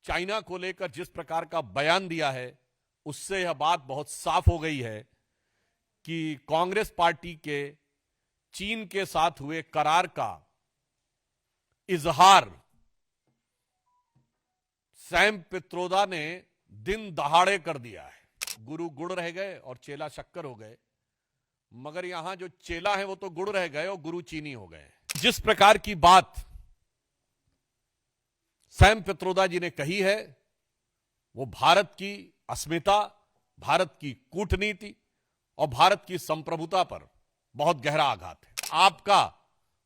China को लेकर जिस प्रकार का बयान दिया है, उससे यह बात बहुत साफ हो गई है कि कांग्रेस पार्टी के चीन के साथ हुए करार का इजहार सैम पित्रोदा ने दिन दहाड़े कर दिया है। गुरु गुड़ रह गए और चेला शक्कर हो गए, मगर यहां जो चेला है वो तो गुड़ रह गए और गुरु चीनी हो गए। जिस प्रकार की बात सैम पित्रोदा जी ने कही है, वो भारत की अस्मिता, भारत की कूटनीति और भारत की संप्रभुता पर बहुत गहरा आघात है। आपका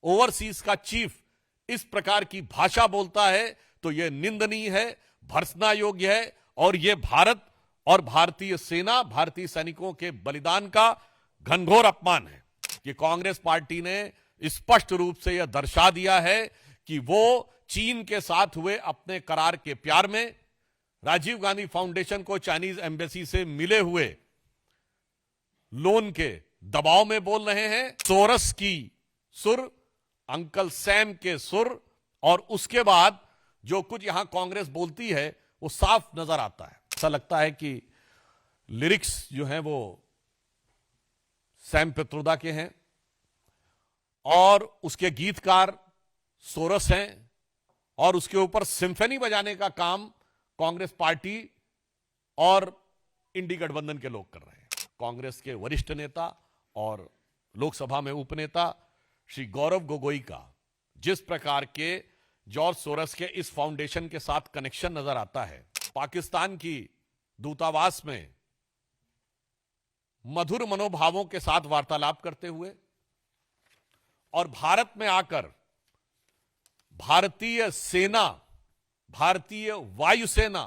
ओवरसीज का चीफ इस प्रकार की भाषा बोलता है तो यह निंदनीय है, भर्त्सना योग्य है और यह भारत और भारतीय सेना, भारतीय सैनिकों के बलिदान का घनघोर अपमान है। कि कांग्रेस पार्टी ने स्पष्ट रूप से यह दर्शा दिया है कि वो चीन के साथ हुए अपने करार के प्यार में, राजीव गांधी फाउंडेशन को चाइनीज एम्बेसी से मिले हुए लोन के दबाव में बोल रहे हैं। सोरस की सुर, अंकल सैम के सुर, और उसके बाद जो कुछ यहां कांग्रेस बोलती है वो साफ नजर आता है। ऐसा लगता है कि लिरिक्स जो हैं वो सैम पित्रोदा के हैं और उसके गीतकार सोरस हैं और उसके ऊपर सिम्फनी बजाने का काम कांग्रेस पार्टी और इंडी गठबंधन के लोग कर रहे हैं। कांग्रेस के वरिष्ठ नेता और लोकसभा में उपनेता श्री गौरव गोगोई का जिस प्रकार के जॉर्ज सोरस के इस फाउंडेशन के साथ कनेक्शन नजर आता है, पाकिस्तान की दूतावास में मधुर मनोभावों के साथ वार्तालाप करते हुए और भारत में आकर भारतीय सेना, भारतीय वायुसेना,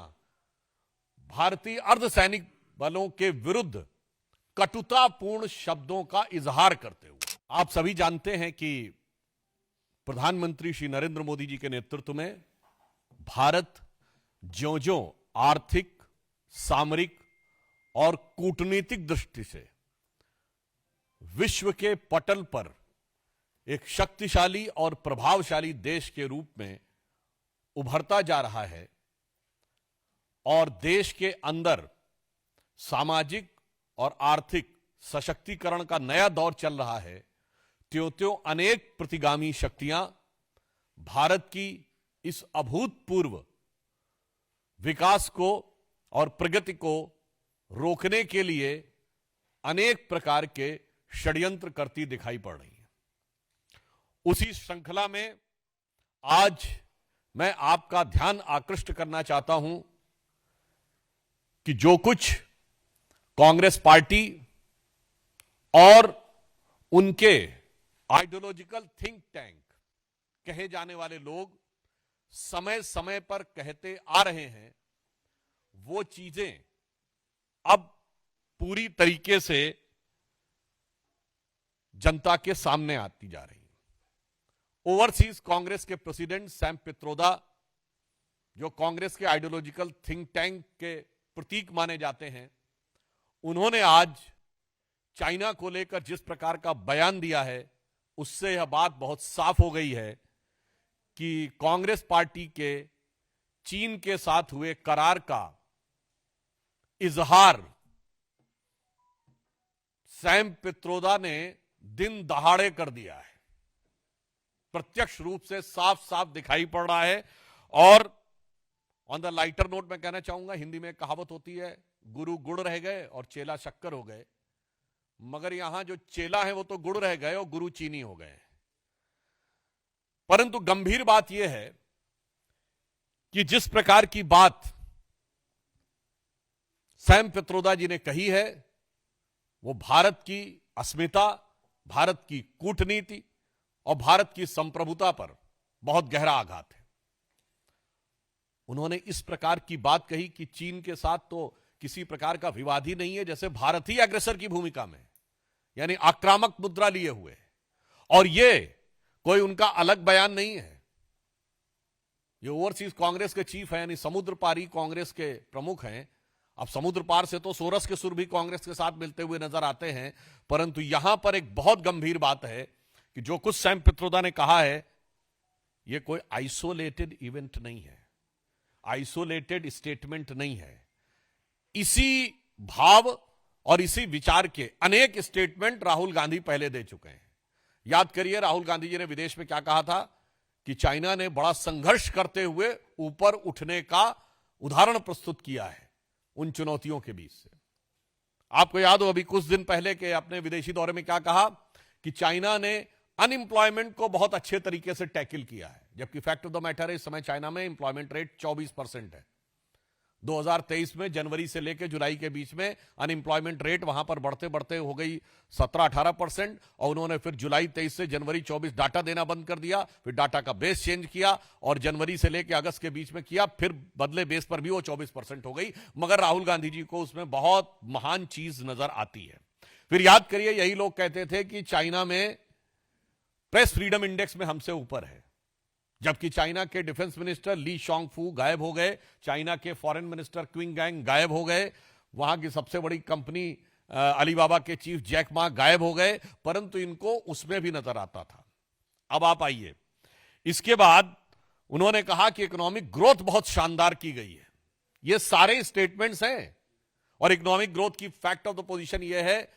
भारतीय अर्धसैनिक बलों के विरुद्ध कटुतापूर्ण शब्दों का इजहार करते हुए। आप सभी जानते हैं कि प्रधानमंत्री श्री नरेंद्र मोदी जी के नेतृत्व में भारत ज्यों-ज्यों आर्थिक, सामरिक और कूटनीतिक दृष्टि से विश्व के पटल पर एक शक्तिशाली और प्रभावशाली देश के रूप में उभरता जा रहा है और देश के अंदर सामाजिक और आर्थिक सशक्तिकरण का नया दौर चल रहा है, त्यों-त्यों अनेक प्रतिगामी शक्तियां भारत की इस अभूतपूर्व विकास को और प्रगति को रोकने के लिए अनेक प्रकार के षड्यंत्र करती दिखाई पड़ रही है। उसी श्रृंखला में आज मैं आपका ध्यान आकृष्ट करना चाहता हूं कि जो कुछ कांग्रेस पार्टी और उनके आइडियोलॉजिकल थिंक टैंक कहे जाने वाले लोग समय समय पर कहते आ रहे हैं, वो चीजें अब पूरी तरीके से जनता के सामने आती जा रही है। ओवरसीज कांग्रेस के प्रेसिडेंट सैम पित्रोदा, जो कांग्रेस के आइडियोलॉजिकल थिंक टैंक के प्रतीक माने जाते हैं, उन्होंने आज चाइना को लेकर जिस प्रकार का बयान दिया है, उससे यह बात बहुत साफ हो गई है कि कांग्रेस पार्टी के चीन के साथ हुए करार का इजहार सैम पित्रोदा ने दिन दहाड़े कर दिया है। प्रत्यक्ष रूप से साफ साफ दिखाई पड़ रहा है। और ऑन द लाइटर नोट मैं कहना चाहूंगा, हिंदी में कहावत होती है, गुरु गुड़ रह गए और चेला शक्कर हो गए, मगर यहां जो चेला है वो तो गुड़ रह गए और गुरु चीनी हो गए। परंतु गंभीर बात यह है कि जिस प्रकार की बात सैम पित्रोदा जी ने कही है, वो भारत की अस्मिता, भारत की कूटनीति और भारत की संप्रभुता पर बहुत गहरा आघात है। उन्होंने इस प्रकार की बात कही कि चीन के साथ तो किसी प्रकार का विवाद ही नहीं है, जैसे भारत ही अग्रेसर की भूमिका में, यानी आक्रामक मुद्रा लिए हुए। और ये कोई उनका अलग बयान नहीं है, ये ओवरसीज कांग्रेस के चीफ हैं, यानी समुद्र पारी कांग्रेस के प्रमुख हैं। अब समुद्र पार से तो सोरस के सुर भी कांग्रेस के साथ मिलते हुए नजर आते हैं, परंतु यहां पर एक बहुत गंभीर बात है कि जो कुछ सैम पित्रोदा ने कहा है, यह कोई आइसोलेटेड इवेंट नहीं है। आइसोलेटेड स्टेटमेंट नहीं है। इसी भाव और इसी विचार के अनेक स्टेटमेंट राहुल गांधी पहले दे चुके हैं। याद करिए, राहुल गांधी जी ने विदेश में क्या कहा था कि चाइना ने बड़ा संघर्ष करते हुए ऊपर उठने का उदाहरण प्रस्तुत किया है उन चुनौतियों के बीच से। आपको याद हो अभी कुछ दिन पहले के अपने विदेशी दौरे में क्या कहा कि चाइना ने अनएम्प्लॉयमेंट को बहुत अच्छे तरीके से टैकल किया है, जबकि फैक्ट ऑफ द मैटर है इस समय चाइना में एम्प्लॉयमेंट रेट 24% है। 2023 में जनवरी से लेकर जुलाई के बीच में अनएम्प्लॉयमेंट रेट वहां पर बढ़ते बढ़ते हो गई 17-18%, और उन्होंने फिर जुलाई 23 से जनवरी 24 डाटा देना बंद कर दिया, फिर डाटा का बेस चेंज किया और जनवरी से लेकर अगस्त के बीच में किया, फिर बदले बेस पर भी वो 24% हो गई। मगर राहुल गांधी जी को उसमें बहुत महान चीज नजर आती है। फिर याद करिए, यही लोग कहते थे कि चाइना में प्रेस फ्रीडम इंडेक्स में हमसे ऊपर है, जबकि चाइना के डिफेंस मिनिस्टर ली शॉन्गफू गायब हो गए, चाइना के फॉरेन मिनिस्टर क्विंग गैंग गायब हो गए, वहां की सबसे बड़ी कंपनी अलीबाबा के चीफ जैक मा गायब हो गए, परंतु इनको उसमें भी नजर आता था। अब आप आइए, इसके बाद उन्होंने कहा कि इकोनॉमिक ग्रोथ बहुत शानदार की गई है। ये सारे स्टेटमेंट्स हैं, और इकोनॉमिक ग्रोथ की फैक्ट ऑफ द पोजीशन यह है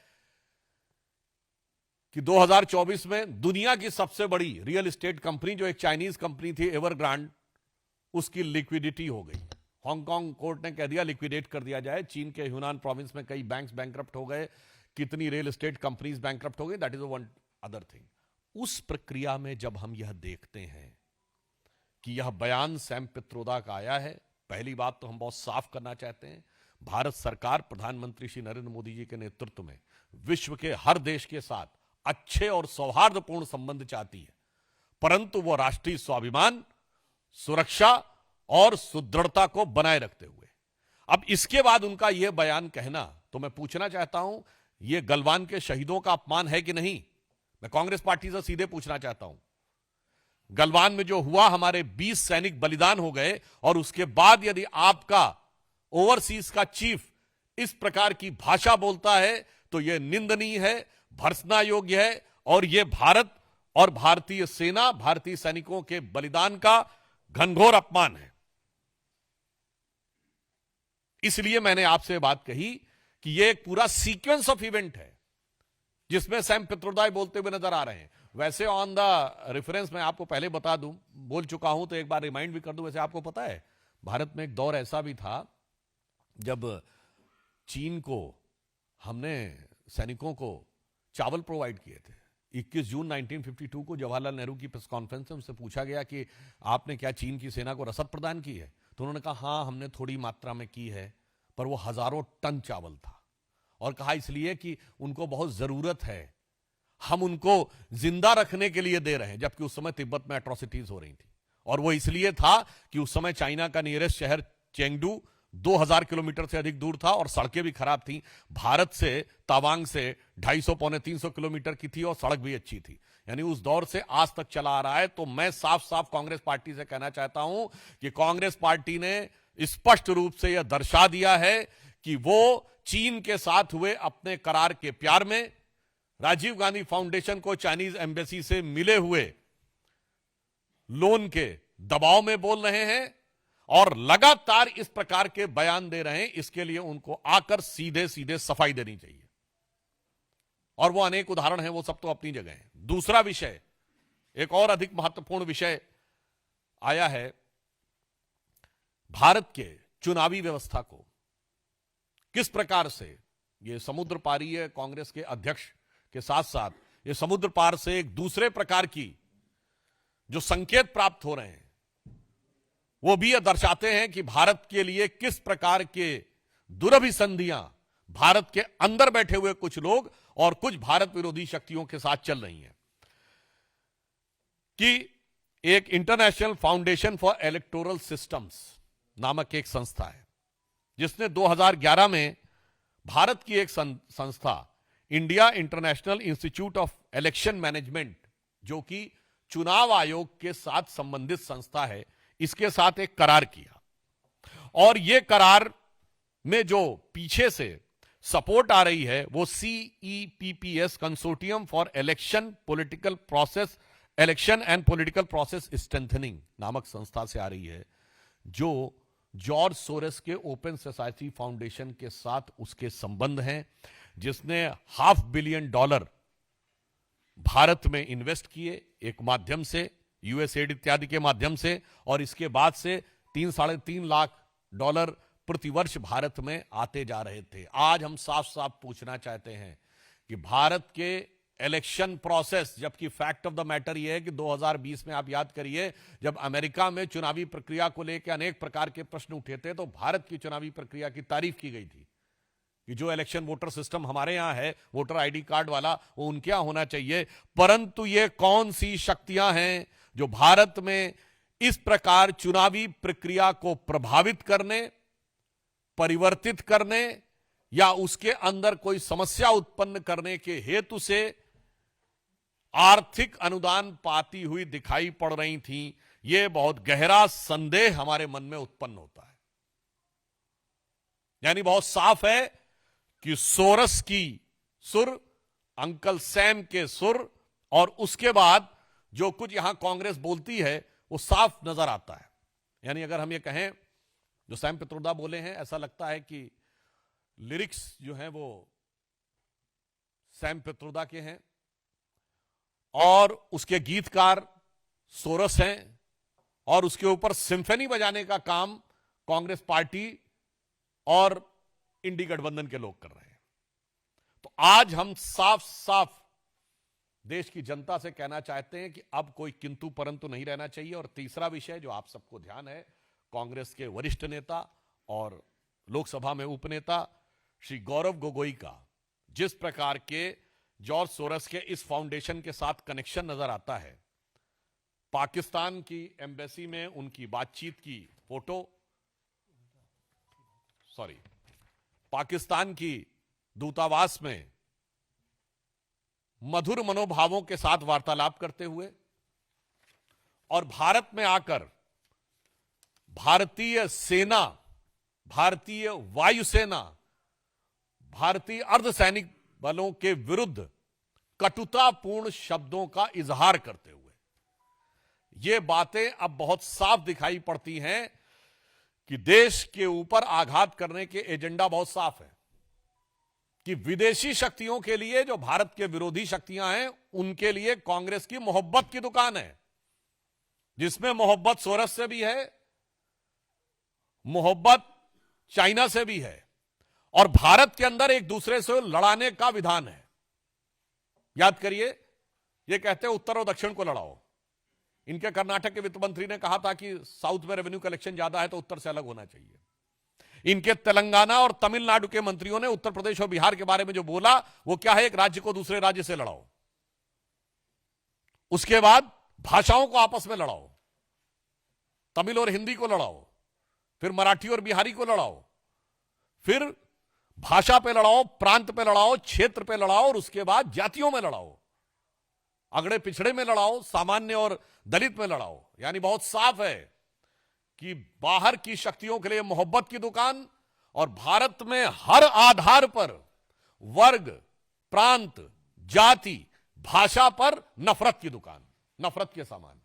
कि 2024 में दुनिया की सबसे बड़ी रियल एस्टेट कंपनी, जो एक चाइनीज कंपनी थी एवरग्रांड, उसकी लिक्विडिटी हो गई। हांगकांग कोर्ट ने कह दिया लिक्विडेट कर दिया जाए। चीन के ह्यूनान प्रोविंस में कई बैंक्स बैंकरप्ट हो गए, कितनी रियल एस्टेट कंपनीज बैंकरप्ट हो गई, that is one other thing. उस प्रक्रिया में जब हम यह देखते हैं कि यह बयान सैम पित्रोदा का आया है, पहली बात तो हम बहुत साफ करना चाहते हैं, भारत सरकार प्रधानमंत्री श्री नरेंद्र मोदी जी के नेतृत्व में विश्व के हर देश के साथ अच्छे और सौहार्दपूर्ण संबंध चाहती है, परंतु वो राष्ट्रीय स्वाभिमान, सुरक्षा और सुदृढ़ता को बनाए रखते हुए। अब इसके बाद उनका यह बयान कहना, तो मैं पूछना चाहता हूं, यह गलवान के शहीदों का अपमान है कि नहीं? मैं कांग्रेस पार्टी से सीधे पूछना चाहता हूं। गलवान में जो हुआ, हमारे 20 सैनिक बलिदान हो गए, और उसके बाद यदि आपका ओवरसीज का चीफ इस प्रकार की भाषा बोलता है तो यह निंदनीय है, भर्त्सना योग्य है, और यह भारत और भारतीय सेना, भारतीय सैनिकों के बलिदान का घनघोर अपमान है। इसलिए मैंने आपसे बात कही कि यह एक पूरा सीक्वेंस ऑफ इवेंट है जिसमें सैम पित्रोदा बोलते हुए नजर आ रहे हैं। वैसे ऑन द रेफरेंस मैं आपको पहले बता दूं, बोल चुका हूं तो एक बार रिमाइंड भी कर दूं। वैसे आपको पता है, भारत में एक दौर ऐसा भी था जब चीन को हमने सैनिकों को चावल प्रोवाइड किए थे। 21 जून 1952 को जवाहरलाल नेहरू की प्रेस कॉन्फ्रेंस में उनसे पूछा गया कि आपने क्या चीन की सेना को रसद प्रदान की है, तो उन्होंने कहा हां हमने थोड़ी मात्रा में की है, पर वो हजारों टन चावल था, और कहा इसलिए कि उनको बहुत जरूरत है, हम उनको जिंदा रखने के लिए दे रहे हैं। जबकि उस समय तिब्बत में एट्रोसिटीज हो रही थी, और वो इसलिए था कि उस समय चाइना का नियरेस्ट शहर चेंगडू 2000 किलोमीटर से अधिक दूर था और सड़कें भी खराब थी। भारत से तावांग से 250-300 किलोमीटर की थी और सड़क भी अच्छी थी। यानी उस दौर से आज तक चला आ रहा है। तो मैं साफ साफ कांग्रेस पार्टी से कहना चाहता हूं कि कांग्रेस पार्टी ने स्पष्ट रूप से यह दर्शा दिया है कि वो चीन के साथ हुए अपने करार के प्यार में, राजीव गांधी फाउंडेशन को चाइनीज एम्बेसी से मिले हुए लोन के दबाव में बोल रहे हैं, और लगातार इस प्रकार के बयान दे रहे हैं। इसके लिए उनको आकर सीधे सीधे सफाई देनी चाहिए, और वो अनेक उदाहरण हैं, वो सब तो अपनी जगह हैं। दूसरा विषय, एक और अधिक महत्वपूर्ण विषय आया है, भारत के चुनावी व्यवस्था को किस प्रकार से ये समुद्र पारीय कांग्रेस के अध्यक्ष के साथ साथ ये समुद्र पार से एक दूसरे प्रकार की जो संकेत प्राप्त हो रहे हैं, वो भी यह दर्शाते हैं कि भारत के लिए किस प्रकार के दुरभिसंधियां भारत के अंदर बैठे हुए कुछ लोग और कुछ भारत विरोधी शक्तियों के साथ चल रही हैं। कि एक international foundation for electoral systems नामक एक संस्था है, जिसने 2011 में भारत की एक संस्था India international institute of election management, जो कि चुनाव आयोग के साथ संबंधित संस्था है, इसके साथ एक करार किया। और यह करार में जो पीछे से सपोर्ट आ रही है वो CEPPS consortium for election political process, election and political process strengthening नामक संस्था से आ रही है, जो जॉर्ज सोरेस के ओपन सोसाइटी फाउंडेशन के साथ उसके संबंध हैं, जिसने $500 मिलियन भारत में इन्वेस्ट किए एक माध्यम से, यूएसएड इत्यादि के माध्यम से, और इसके बाद से 3-3.5 लाख डॉलर प्रतिवर्ष भारत में आते जा रहे थे। आज हम साफ साफ पूछना चाहते हैं कि भारत के इलेक्शन प्रोसेस, जबकि फैक्ट ऑफ द मैटर यह है कि 2020 में आप याद करिए, जब अमेरिका में चुनावी प्रक्रिया को लेकर अनेक प्रकार के प्रश्न उठे थे, तो भारत की चुनावी प्रक्रिया की तारीफ की गई थी कि जो इलेक्शन वोटर सिस्टम हमारे यहां है, वोटर आईडी कार्ड वाला, वो उनके यहां होना चाहिए। परंतु ये कौन सी शक्तियां हैं जो भारत में इस प्रकार चुनावी प्रक्रिया को प्रभावित करने, परिवर्तित करने या उसके अंदर कोई समस्या उत्पन्न करने के हेतु से आर्थिक अनुदान पाती हुई दिखाई पड़ रही थी? यह बहुत गहरा संदेह हमारे मन में उत्पन्न होता है। यानी बहुत साफ है कि सोरस की सुर, अंकल सैम के सुर, और उसके बाद जो कुछ यहां कांग्रेस बोलती है वो साफ नजर आता है। यानी अगर हम ये कहें, जो सैम पित्रोदा बोले हैं, ऐसा लगता है कि लिरिक्स जो हैं वो सैम पित्रोदा के हैं और उसके गीतकार सोरस हैं, और उसके ऊपर सिम्फनी बजाने का काम कांग्रेस पार्टी और इंडी गठबंधन के लोग कर रहे हैं। तो आज हम साफ साफ देश की जनता से कहना चाहते हैं कि अब कोई किंतु परंतु नहीं रहना चाहिए। और तीसरा विषय जो आप सबको ध्यान है, कांग्रेस के वरिष्ठ नेता और लोकसभा में उपनेता श्री गौरव गोगोई का जिस प्रकार के जॉर्ज सोरस के इस फाउंडेशन के साथ कनेक्शन नजर आता है, पाकिस्तान की एम्बेसी में उनकी बातचीत की फोटो, पाकिस्तान की दूतावास में मधुर मनोभावों के साथ वार्तालाप करते हुए, और भारत में आकर भारतीय सेना, भारतीय वायुसेना, भारतीय अर्धसैनिक बलों के विरुद्ध कटुतापूर्ण शब्दों का इजहार करते हुए, ये बातें अब बहुत साफ दिखाई पड़ती हैं कि देश के ऊपर आघात करने के एजेंडा बहुत साफ है कि विदेशी शक्तियों के लिए, जो भारत के विरोधी शक्तियां हैं, उनके लिए कांग्रेस की मोहब्बत की दुकान है, जिसमें मोहब्बत सोरस से भी है, मोहब्बत चाइना से भी है, और भारत के अंदर एक दूसरे से लड़ाने का विधान है। याद करिए, ये कहते हैं उत्तर और दक्षिण को लड़ाओ। इनके कर्नाटक के वित्त मंत्री ने कहा था कि साउथ में रेवेन्यू कलेक्शन ज्यादा है तो उत्तर से अलग होना चाहिए। इनके तेलंगाना और तमिलनाडु के मंत्रियों ने उत्तर प्रदेश और बिहार के बारे में जो बोला, वो क्या है, एक राज्य को दूसरे राज्य से लड़ाओ, उसके बाद भाषाओं को आपस में लड़ाओ, तमिल और हिंदी को लड़ाओ, फिर मराठी और बिहारी को लड़ाओ, फिर भाषा पे लड़ाओ, प्रांत पे लड़ाओ, क्षेत्र पे लड़ाओ, और उसके बाद जातियों में लड़ाओ, अगड़े पिछड़े में लड़ाओ, सामान्य और दलित में लड़ाओ। यानी बहुत साफ है कि बाहर की शक्तियों के लिए मोहब्बत की दुकान, और भारत में हर आधार पर वर्ग, प्रांत, जाति, भाषा पर नफरत की दुकान, नफरत के सामान।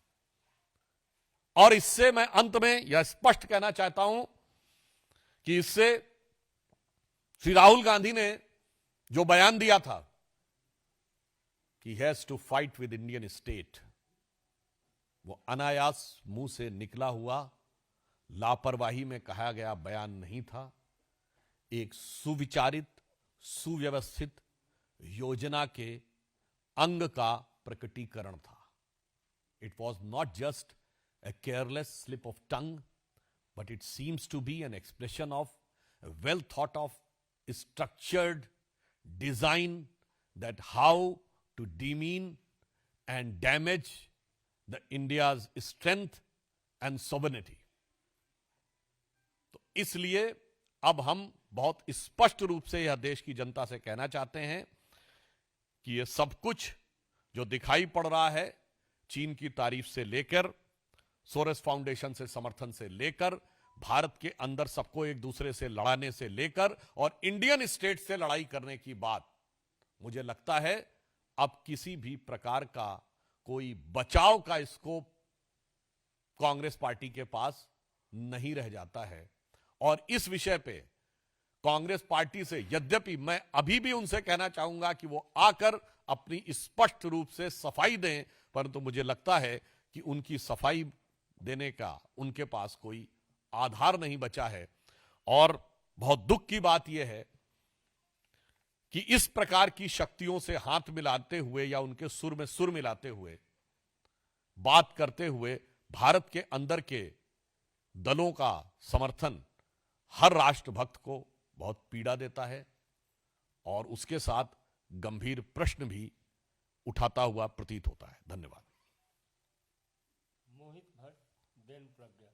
और इससे मैं अंत में यह स्पष्ट कहना चाहता हूं कि इससे श्री राहुल गांधी ने जो बयान दिया था कि has to fight with Indian state, वो अनायास मुंह से निकला हुआ, लापरवाही में कहा गया बयान नहीं था। एक सुविचारित, सुव्यवस्थित योजना के अंग का प्रकटीकरण था। It was not just a careless slip of tongue, but it seems to be an expression of a well thought of structured design that how to demean and damage the India's strength and sovereignty. तो इसलिए अब हम बहुत स्पष्ट रूप से यह देश की जनता से कहना चाहते हैं कि यह सब कुछ जो दिखाई पड़ रहा है, चीन की तारीफ से लेकर, सोरेस फाउंडेशन से समर्थन से लेकर, भारत के अंदर सबको एक दूसरे से लड़ाने से लेकर, और इंडियन स्टेट से लड़ाई करने की बात, मुझे लगता है अब किसी भी प्रकार का कोई बचाव का स्कोप कांग्रेस पार्टी के पास नहीं रह जाता है। और इस विषय पे कांग्रेस पार्टी से यद्यपि मैं अभी भी उनसे कहना चाहूंगा कि वो आकर अपनी स्पष्ट रूप से सफाई दें, परंतु मुझे लगता है कि उनकी सफाई देने का उनके पास कोई आधार नहीं बचा है। और बहुत दुख की बात यह है कि इस प्रकार की शक्तियों से हाथ मिलाते हुए या उनके सुर में सुर मिलाते हुए बात करते हुए भारत के अंदर के दलों का समर्थन हर राष्ट्रभक्त को बहुत पीड़ा देता है और उसके साथ गंभीर प्रश्न भी उठाता हुआ प्रतीत होता है। धन्यवाद। Mohit Bhatt, then Pragya.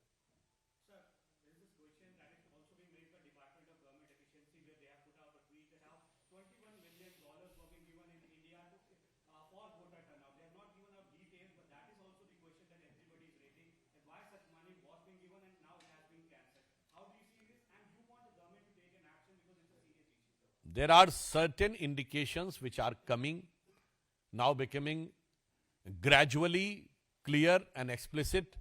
There are certain indications which are coming, now becoming gradually clear and explicit,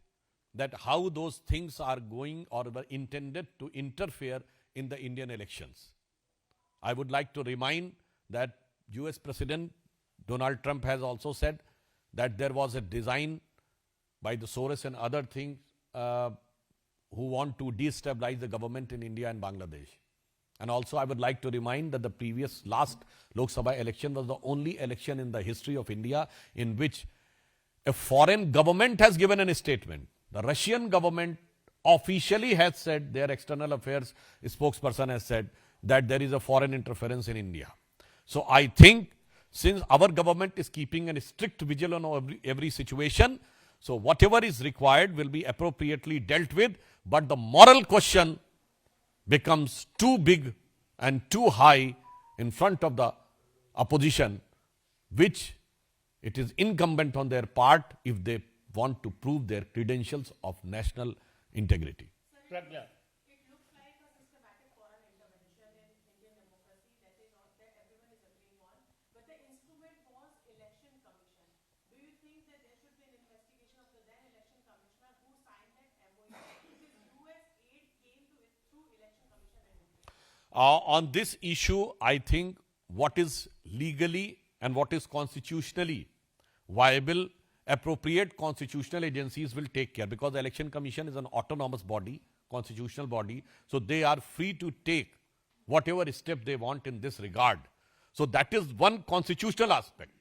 that how those things are going or were intended to interfere in the Indian elections. I would like to remind that US President Donald Trump has also said that there was a design by the Soros and other things who want to destabilize the government in India and Bangladesh. And also I would like to remind that the last Lok Sabha election was the only election in the history of India in which a foreign government has given a statement. The Russian government officially has said, their external affairs spokesperson has said that there is a foreign interference in India. So I think since our government is keeping a strict vigil on every situation, so whatever is required will be appropriately dealt with, but the moral question becomes too big and too high in front of the opposition, which it is incumbent on their part if they want to prove their credentials of national integrity. Pragya. It looks like a systematic foreign intervention in Indian democracy that everyone is agreeing on, but the instrument was election commission. Do you think that there should be an investigation of the then election commissioner who signed that MOU? Because US aid came to it through election commission and On this issue, I think what is legally and what is constitutionally viable, appropriate constitutional agencies will take care, because the Election Commission is an autonomous body, constitutional body, so they are free to take whatever step they want in this regard. So that is one constitutional aspect.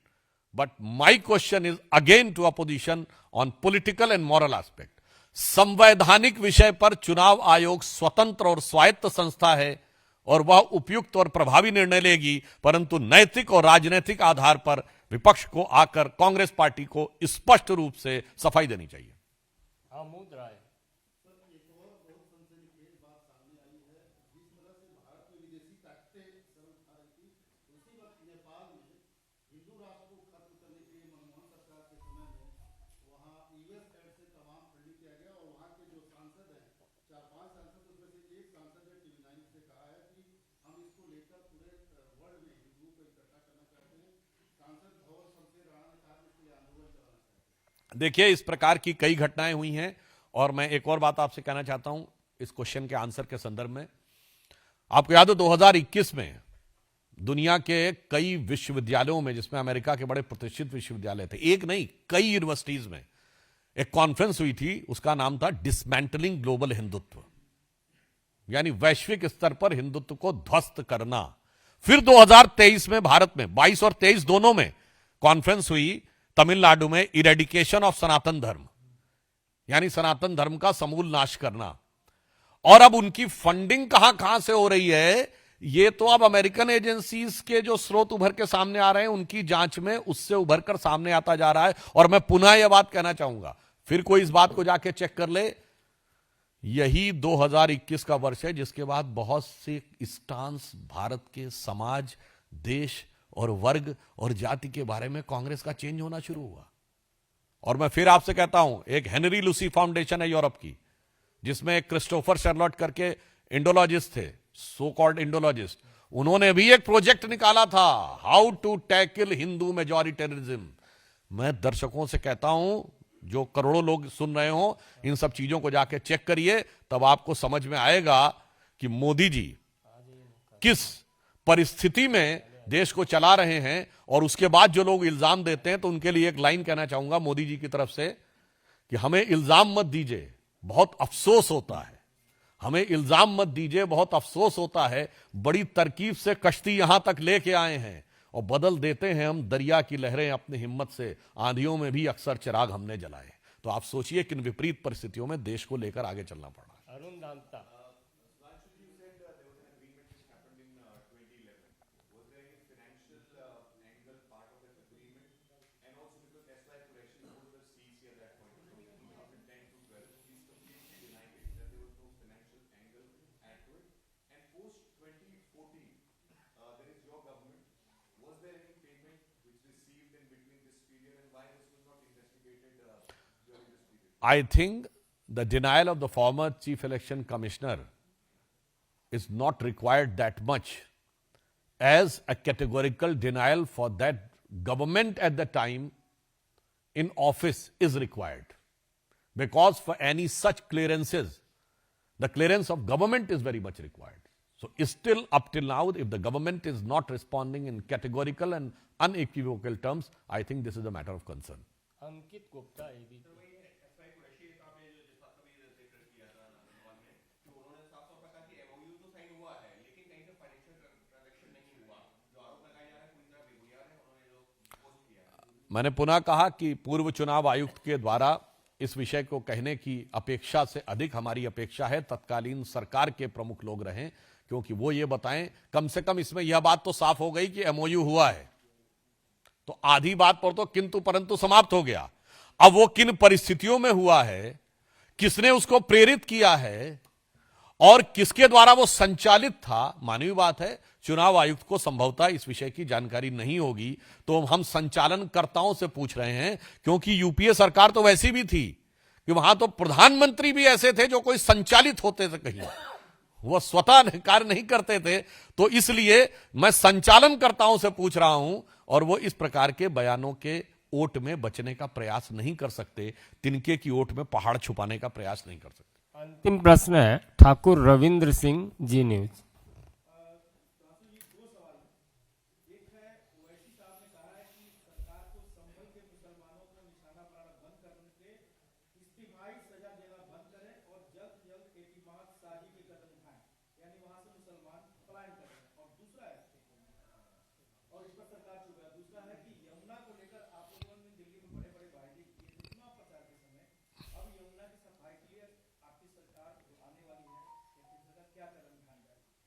But my question is again to opposition on political and moral aspect. संवैधानिक विषय पर चुनाव आयोग स्वतंत्र और स्वायत्त संस्था है और वह उपयुक्त और प्रभावी निर्णय लेगी, परंतु नैतिक और राजनीतिक आधार पर विपक्ष को आकर कांग्रेस पार्टी को स्पष्ट रूप से सफाई देनी चाहिए। आमोद राय। देखिए, इस प्रकार की कई घटनाएं हुई हैं और मैं एक और बात आपसे कहना चाहता हूं इस क्वेश्चन के आंसर के संदर्भ में। आपको याद हो 2021 में दुनिया के कई विश्वविद्यालयों में, जिसमें अमेरिका के बड़े प्रतिष्ठित विश्वविद्यालय थे, एक नहीं कई यूनिवर्सिटीज में एक कॉन्फ्रेंस हुई थी, उसका नाम था डिसमेंटलिंग ग्लोबल हिंदुत्व, यानी वैश्विक स्तर पर हिंदुत्व को ध्वस्त करना। फिर 2023 में भारत में 22 और 23 दोनों में कॉन्फ्रेंस हुई तमिलनाडु में, इरेडिकेशन ऑफ सनातन धर्म, यानी सनातन धर्म का समूल नाश करना। और अब उनकी फंडिंग कहां से हो रही है, ये तो अब अमेरिकन एजेंसीज के जो स्रोत उभर के सामने आ रहे हैं उनकी जांच में उससे उभर कर सामने आता जा रहा है। और मैं पुनः यह बात कहना चाहूंगा, फिर कोई इस बात को जाके चेक कर ले, यही 2021 का वर्ष है जिसके बाद बहुत से स्टांस भारत के समाज, देश और वर्ग और जाति के बारे में कांग्रेस का चेंज होना शुरू हुआ। और मैं फिर आपसे कहता हूं, एक हेनरी लूसी फाउंडेशन है यूरोप की, जिसमें एक क्रिस्टोफर शर्लॉट करके इंडोलॉजिस्ट थे, सो कॉल्ड इंडोलॉजिस्ट, उन्होंने भी एक प्रोजेक्ट निकाला था, हाउ टू टैकल हिंदू मेजॉरिटेरिज्म। मैं दर्शकों से कहता हूं, जो करोड़ों लोग सुन रहे हो, इन सब चीजों को जाके चेक करिए, तब आपको समझ में आएगा कि मोदी जी किस परिस्थिति में देश को चला रहे हैं, और उसके बाद जो लोग इल्जाम देते हैं तो उनके लिए एक लाइन कहना चाहूंगा मोदी जी की तरफ से कि हमें इल्जाम मत दीजिए, बहुत अफसोस होता है। हमें इल्जाम मत दीजिए, बहुत अफसोस होता है। बड़ी तरकीब से कश्ती यहां तक लेके आए हैं और बदल देते हैं हम दरिया की लहरें अपनी हिम्मत से। आंधियों में भी अक्सर चिराग हमने जलाए। तो आप सोचिए किन विपरीत परिस्थितियों में देश को लेकर आगे चलना पड़ रहा है। अरुण दांता। I think the denial of the former Chief Election Commissioner is not required that much as a categorical denial for that government at the time in office is required. Because for any such clearances, the clearance of government is very much required. So still up till now, if the government is not responding in categorical and unequivocal terms, I think this is a matter of concern. Ankit Gupta ABP. मैंने पुनः कहा कि पूर्व चुनाव आयुक्त के द्वारा इस विषय को कहने की अपेक्षा से अधिक हमारी अपेक्षा है तत्कालीन सरकार के प्रमुख लोग रहें, क्योंकि वो ये बताएं। कम से कम इसमें यह बात तो साफ हो गई कि एमओयू हुआ है, तो आधी बात पर तो किंतु परंतु समाप्त हो गया। अब वो किन परिस्थितियों में हुआ है, किसने उसको प्रेरित किया है और किसके द्वारा वो संचालित था, मानवीय बात है। चुनाव आयुक्त को संभवतः इस विषय की जानकारी नहीं होगी, तो हम संचालनकर्ताओं से पूछ रहे हैं, क्योंकि यूपीए सरकार तो वैसी भी थी कि वहां तो प्रधानमंत्री भी ऐसे थे जो कोई संचालित होते थे, कहीं वह स्वतः कार्य नहीं करते थे। तो इसलिए मैं संचालनकर्ताओं से पूछ रहा हूं, और वो इस प्रकार के बयानों के ओट में बचने का प्रयास नहीं कर सकते, तिनके की ओट में पहाड़ छुपाने का प्रयास नहीं कर सकते। अंतिम प्रश्न है ठाकुर रविंद्र सिंह, जी न्यूज।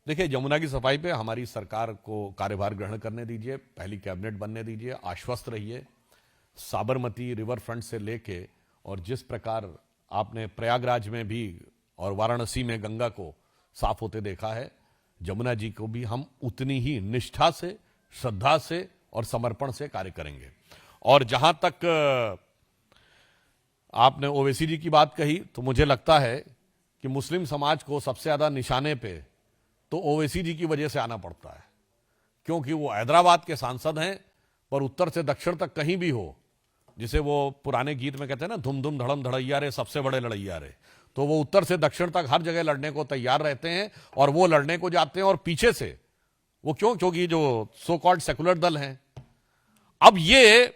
देखिए, यमुना की सफाई पे हमारी सरकार को कार्यभार ग्रहण करने दीजिए, पहली कैबिनेट बनने दीजिए, आश्वस्त रहिए। साबरमती रिवर फ्रंट से लेके और जिस प्रकार आपने प्रयागराज में भी और वाराणसी में गंगा को साफ होते देखा है, यमुना जी को भी हम उतनी ही निष्ठा से, श्रद्धा से और समर्पण से कार्य करेंगे। और जहां तक आपने ओवैसी जी की बात कही, तो मुझे लगता है कि मुस्लिम समाज को सबसे ज्यादा निशाने पे तो ओवैसी जी की वजह से आना पड़ता है, क्योंकि वो हैदराबाद के सांसद हैं, पर उत्तर से दक्षिण तक कहीं भी हो, जिसे वो पुराने गीत में कहते हैं ना, धुम धुम धड़म धड़ैया रे सबसे बड़े लड़ैया रे, तो वो उत्तर से दक्षिण तक हर जगह लड़ने को तैयार रहते हैं। और वो लड़ने को जाते हैं और पीछे से वो क्यों, क्योंकि जो सो कॉल्ड सेकुलर दल हैं, अब ये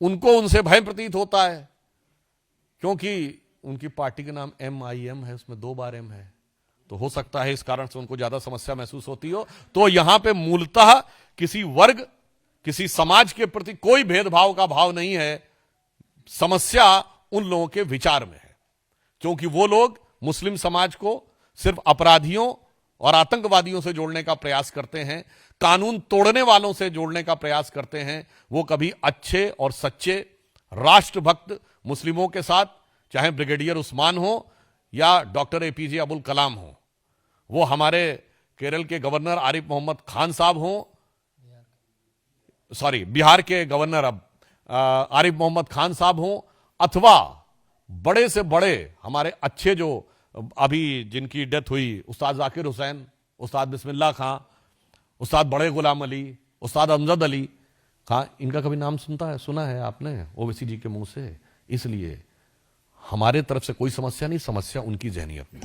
उनको उनसे भय प्रतीत होता है, क्योंकि उनकी पार्टी का नाम MIM है, उसमें 2 बार M है, तो हो सकता है इस कारण से उनको ज्यादा समस्या महसूस होती हो। तो यहां पे मूलतः किसी वर्ग, किसी समाज के प्रति कोई भेदभाव का भाव नहीं है, समस्या उन लोगों के विचार में है, क्योंकि वो लोग मुस्लिम समाज को सिर्फ अपराधियों और आतंकवादियों से जोड़ने का प्रयास करते हैं, कानून तोड़ने वालों से जोड़ने का प्रयास करते हैं। वो कभी अच्छे और सच्चे राष्ट्रभक्त मुस्लिमों के साथ, चाहे ब्रिगेडियर उस्मान हो या डॉक्टर APJ अबुल कलाम हो, वो हमारे केरल के गवर्नर आरिफ मोहम्मद खान साहब हो, बिहार के गवर्नर अब आरिफ मोहम्मद खान साहब हो, अथवा बड़े से बड़े हमारे अच्छे जो अभी जिनकी डेथ हुई, उस्ताद जाकिर हुसैन, उस्ताद बिस्मिल्लाह खां, उस्ताद बड़े गुलाम अली, उस्ताद अमजद अली खां, इनका कभी नाम सुना है आपने ओवैसी जी के मुंह से? इसलिए हमारे तरफ से कोई समस्या नहीं, समस्या उनकी जहनीत में।